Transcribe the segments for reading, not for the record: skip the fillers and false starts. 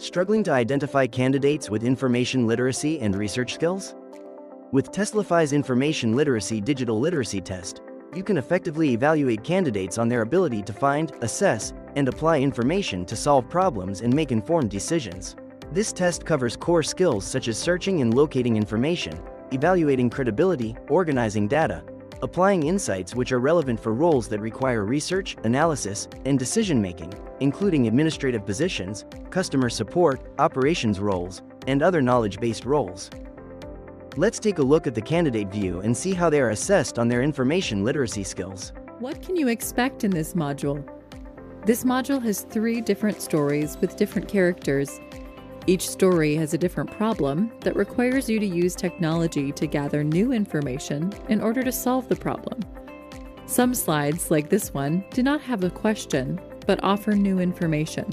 Struggling to identify candidates with information literacy and research skills? With Testlify's Information Literacy Digital Literacy Test, you can effectively evaluate candidates on their ability to find, assess, and apply information to solve problems and make informed decisions. This test covers core skills such as searching and locating information, evaluating credibility, organizing data, applying insights which are relevant for roles that require research, analysis, and decision-making, including administrative positions, customer support, operations roles, and other knowledge-based roles. Let's take a look at the candidate view and see how they are assessed on their information literacy skills. What can you expect in this module? This module has 3 different stories with different characters. Each story has a different problem that requires you to use technology to gather new information in order to solve the problem. Some slides, like this one, do not have a question, but offer new information.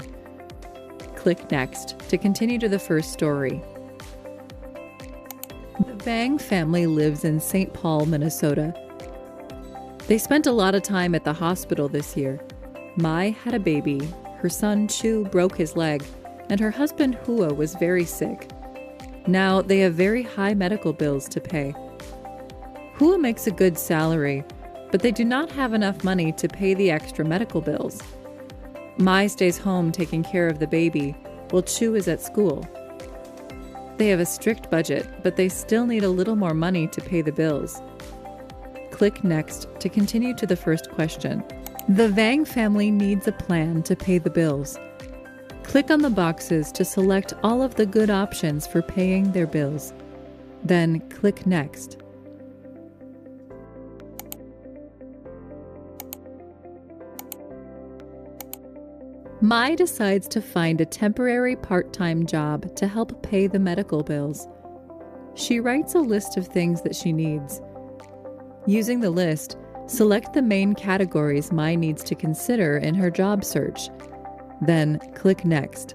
Click Next to continue to the first story. The Vang family lives in St. Paul, Minnesota. They spent a lot of time at the hospital this year. Mai had a baby, her son Chu broke his leg, and her husband Hua was very sick. Now they have very high medical bills to pay. Hua makes a good salary, but they do not have enough money to pay the extra medical bills. Mai stays home taking care of the baby, while Chu is at school. They have a strict budget, but they still need a little more money to pay the bills. Click Next to continue to the first question. The Vang family needs a plan to pay the bills. Click on the boxes to select all of the good options for paying their bills. Then click Next. Mai decides to find a temporary part-time job to help pay the medical bills. She writes a list of things that she needs. Using the list, select the main categories Mai needs to consider in her job search. Then click Next.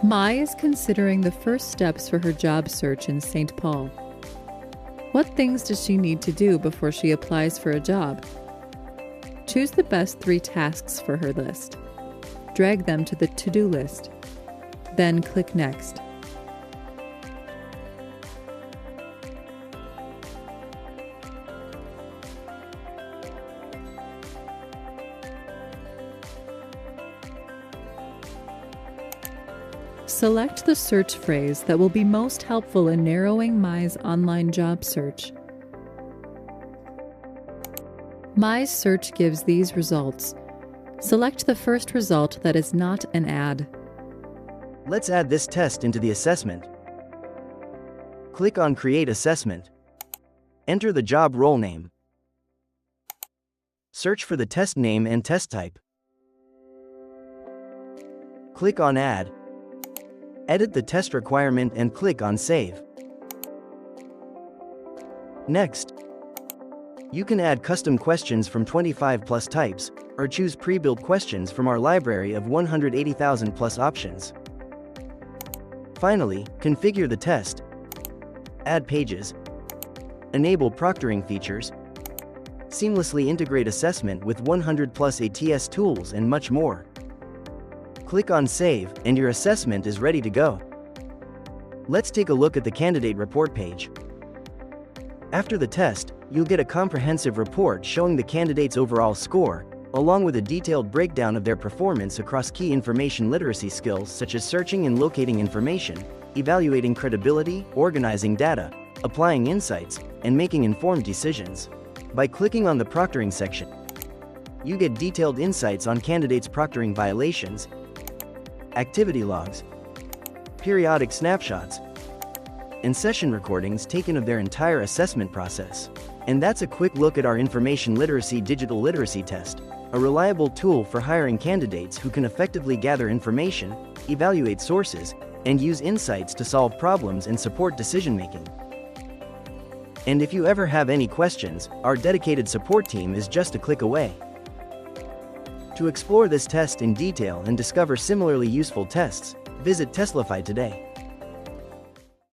Mai is considering the first steps for her job search in St. Paul. What things does she need to do before she applies for a job? Choose the best 3 tasks for her list. Drag them to the to-do list. Then click Next. Select the search phrase that will be most helpful in narrowing Mai's online job search. Mai's search gives these results. Select the first result that is not an ad. Let's add this test into the assessment. Click on Create Assessment. Enter the job role name. Search for the test name and test type. Click on Add. Edit the test requirement and click on Save. Next, you can add custom questions from 25 plus types, or choose pre-built questions from our library of 180,000 plus options. Finally, configure the test, add pages, enable proctoring features, seamlessly integrate assessment with 100 plus ATS tools and much more. Click on Save, and your assessment is ready to go. Let's take a look at the candidate report page. After the test, you'll get a comprehensive report showing the candidate's overall score, along with a detailed breakdown of their performance across key information literacy skills such as searching and locating information, evaluating credibility, organizing data, applying insights, and making informed decisions. By clicking on the proctoring section, you get detailed insights on candidates' proctoring violations, activity logs, periodic snapshots, and session recordings taken of their entire assessment process. And that's a quick look at our Information Literacy Digital Literacy Test, a reliable tool for hiring candidates who can effectively gather information, evaluate sources, and use insights to solve problems and support decision-making. And if you ever have any questions, our dedicated support team is just a click away. To explore this test in detail and discover similarly useful tests, visit Testlify today.